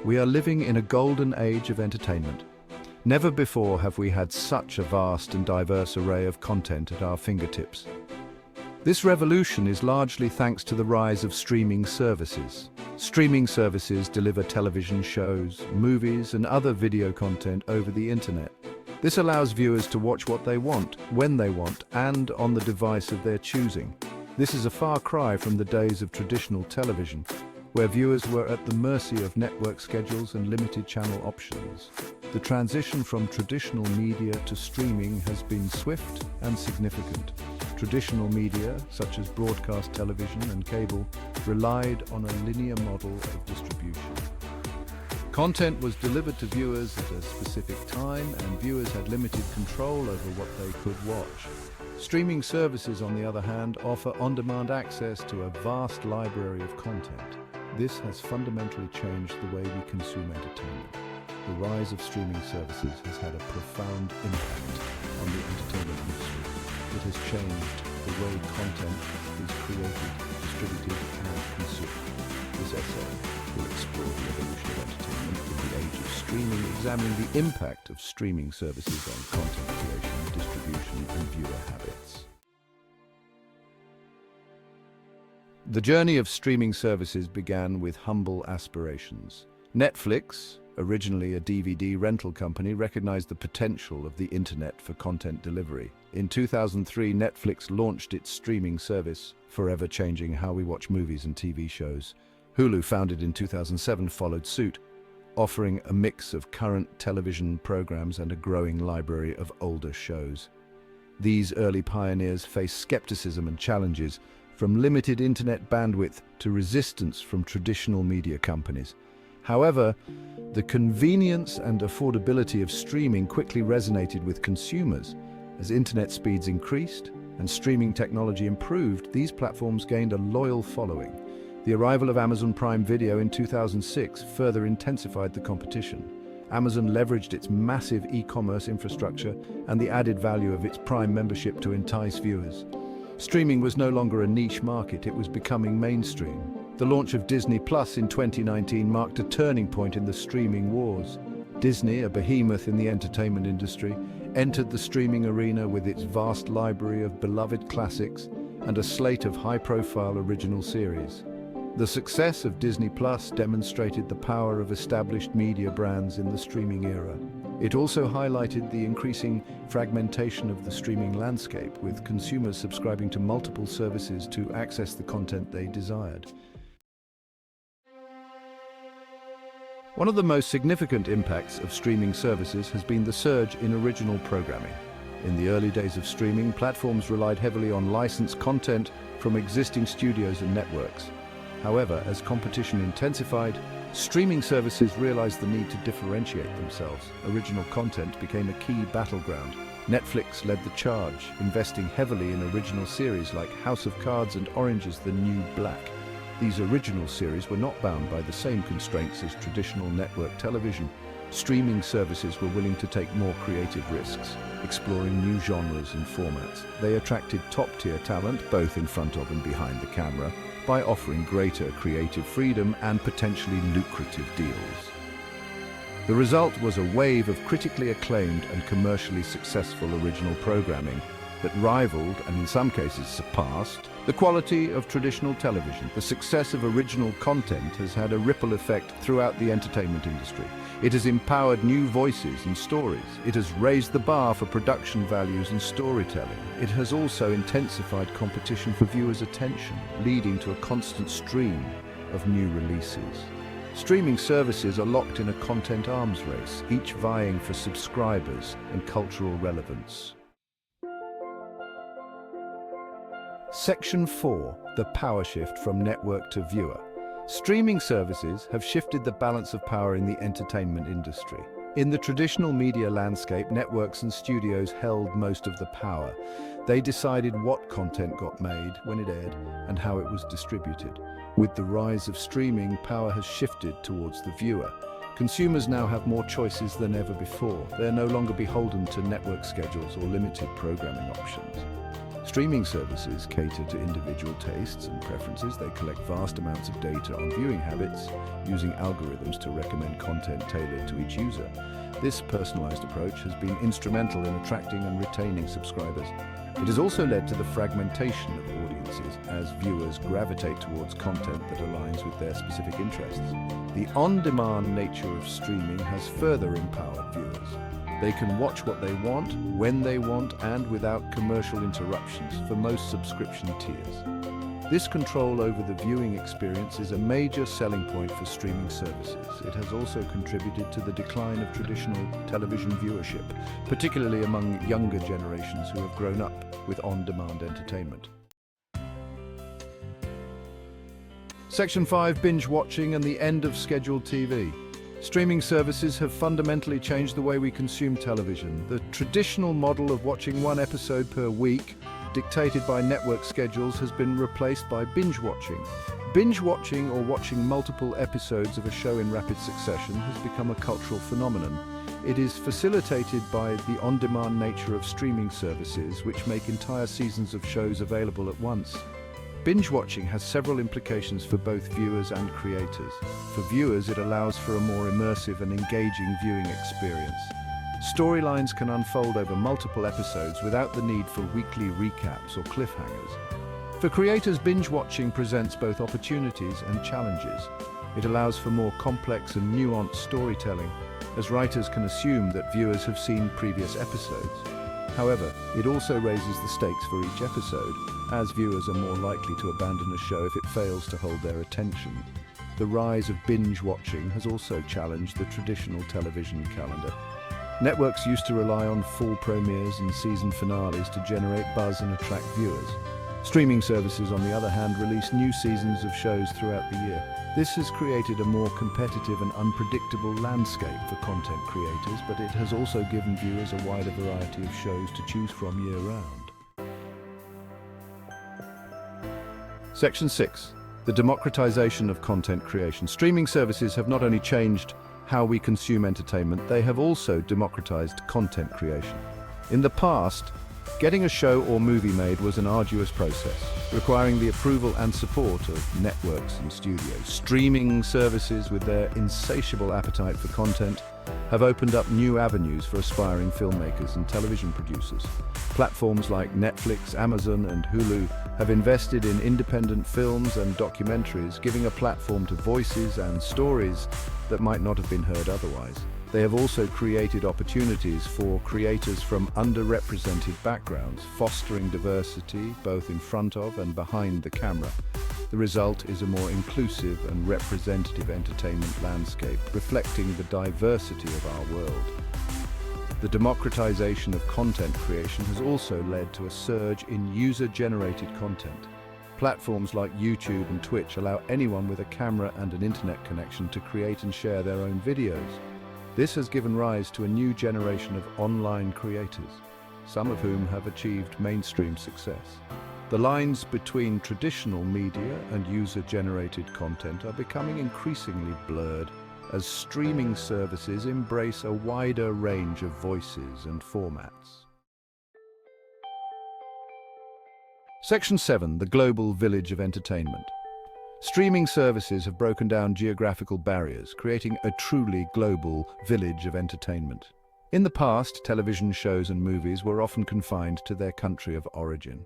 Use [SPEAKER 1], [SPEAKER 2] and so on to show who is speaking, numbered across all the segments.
[SPEAKER 1] We are living in a golden age of entertainment. Never before have we had such a vast and diverse array of content at our fingertips. This revolution is largely thanks to the rise of streaming services. Streaming services deliver television shows, movies, and other video content over the internet. This allows viewers to watch what they want, when they want, and on the device of their choosing. This is a far cry from the days of traditional television, where viewers were at the mercy of network schedules and limited channel options. The transition from traditional media to streaming has been swift and significant. Traditional media, such as broadcast television and cable, relied on a linear model of distribution. Content was delivered to viewers at a specific time, and viewers had limited control over what they could watch. Streaming services, on the other hand, offer on-demand access to a vast library of content. This has fundamentally changed the way we consume entertainment. The rise of streaming services has had a profound impact on the entertainment industry. It has changed the way content is created, distributed, and consumed. This essay will explore the evolution of entertainment in the age of streaming, examining the impact of streaming services on content creation, distribution, and viewer habits. The journey of streaming services began with humble aspirations. Netflix, originally a DVD rental company, recognized the potential of the internet for content delivery. In 2003, Netflix launched its streaming service, forever changing how we watch movies and TV shows. Hulu, founded in 2007, followed suit, offering a mix of current television programs and a growing library of older shows. These early pioneers faced skepticism and challenges, from limited internet bandwidth to resistance from traditional media companies. However, the convenience and affordability of streaming quickly resonated with consumers. As internet speeds increased and streaming technology improved, these platforms gained a loyal following. The arrival of Amazon Prime Video in 2006 further intensified the competition. Amazon leveraged its massive e-commerce infrastructure and the added value of its Prime membership to entice viewers. Streaming was no longer a niche market, it was becoming mainstream. The launch of Disney Plus in 2019 marked a turning point in the streaming wars. Disney, a behemoth in the entertainment industry, entered the streaming arena with its vast library of beloved classics and a slate of high-profile original series. The success of Disney Plus demonstrated the power of established media brands in the streaming era. It also highlighted the increasing fragmentation of the streaming landscape, with consumers subscribing to multiple services to access the content they desired. One of the most significant impacts of streaming services has been the surge in original programming. In the early days of streaming, platforms relied heavily on licensed content from existing studios and networks. However, as competition intensified, streaming services realized the need to differentiate themselves. Original content became a key battleground. Netflix led the charge, investing heavily in original series like House of Cards and Orange is the New Black. These original series were not bound by the same constraints as traditional network television. Streaming services were willing to take more creative risks, exploring new genres and formats. They attracted top-tier talent, both in front of and behind the camera, by offering greater creative freedom and potentially lucrative deals. The result was a wave of critically acclaimed and commercially successful original programming that rivaled, and in some cases surpassed, the quality of traditional television. The success of original content has had a ripple effect throughout the entertainment industry. It has empowered new voices and stories. It has raised the bar for production values and storytelling. It has also intensified competition for viewers' attention, leading to a constant stream of new releases. Streaming services are locked in a content arms race, each vying for subscribers and cultural relevance. Section 4. The power shift from network to viewer. Streaming services have shifted the balance of power in the entertainment industry. In the traditional media landscape, networks and studios held most of the power. They decided what content got made, when it aired, and how it was distributed. With the rise of streaming, power has shifted towards the viewer. Consumers now have more choices than ever before. They're no longer beholden to network schedules or limited programming options. Streaming services cater to individual tastes and preferences. They collect vast amounts of data on viewing habits, using algorithms to recommend content tailored to each user. This personalized approach has been instrumental in attracting and retaining subscribers. It has also led to the fragmentation of audiences as viewers gravitate towards content that aligns with their specific interests. The on-demand nature of streaming has further empowered viewers. They can watch what they want, when they want, and without commercial interruptions for most subscription tiers. This control over the viewing experience is a major selling point for streaming services. It has also contributed to the decline of traditional television viewership, particularly among younger generations who have grown up with on-demand entertainment. Section 5: Binge watching and the end of scheduled TV. Streaming services have fundamentally changed the way we consume television. The traditional model of watching one episode per week, dictated by network schedules, has been replaced by binge watching. Binge watching, or watching multiple episodes of a show in rapid succession, has become a cultural phenomenon. It is facilitated by the on-demand nature of streaming services, which make entire seasons of shows available at once. Binge watching has several implications for both viewers and creators. For viewers, it allows for a more immersive and engaging viewing experience. Storylines can unfold over multiple episodes without the need for weekly recaps or cliffhangers. For creators, binge watching presents both opportunities and challenges. It allows for more complex and nuanced storytelling, as writers can assume that viewers have seen previous episodes. However, it also raises the stakes for each episode, as viewers are more likely to abandon a show if it fails to hold their attention. The rise of binge watching has also challenged the traditional television calendar. Networks used to rely on full premieres and season finales to generate buzz and attract viewers. Streaming services, on the other hand, release new seasons of shows throughout the year. This has created a more competitive and unpredictable landscape for content creators, but it has also given viewers a wider variety of shows to choose from year-round. Section 6: The democratization of content creation. Streaming services have not only changed how we consume entertainment, they have also democratized content creation. In the past, getting a show or movie made was an arduous process, requiring the approval and support of networks and studios. Streaming services, with their insatiable appetite for content, have opened up new avenues for aspiring filmmakers and television producers. Platforms like Netflix, Amazon, and Hulu have invested in independent films and documentaries, giving a platform to voices and stories that might not have been heard otherwise. They have also created opportunities for creators from underrepresented backgrounds, fostering diversity both in front of and behind the camera. The result is a more inclusive and representative entertainment landscape, reflecting the diversity of our world. The democratization of content creation has also led to a surge in user-generated content. Platforms like YouTube and Twitch allow anyone with a camera and an internet connection to create and share their own videos. This has given rise to a new generation of online creators, some of whom have achieved mainstream success. The lines between traditional media and user-generated content are becoming increasingly blurred as streaming services embrace a wider range of voices and formats. Section 7: The global village of entertainment. Streaming services have broken down geographical barriers, creating a truly global village of entertainment. In the past, television shows and movies were often confined to their country of origin.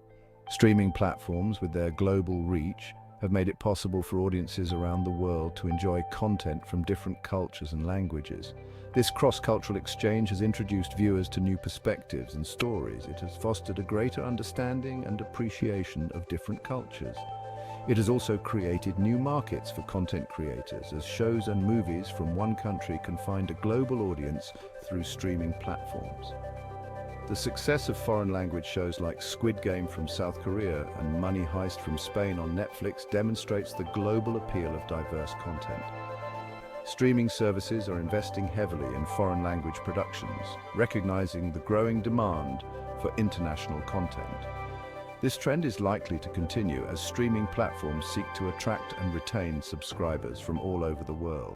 [SPEAKER 1] Streaming platforms, with their global reach, have made it possible for audiences around the world to enjoy content from different cultures and languages. This cross-cultural exchange has introduced viewers to new perspectives and stories. It has fostered a greater understanding and appreciation of different cultures. It has also created new markets for content creators, as shows and movies from one country can find a global audience through streaming platforms. The success of foreign language shows like Squid Game from South Korea and Money Heist from Spain on Netflix demonstrates the global appeal of diverse content. Streaming services are investing heavily in foreign language productions, recognizing the growing demand for international content. This trend is likely to continue as streaming platforms seek to attract and retain subscribers from all over the world.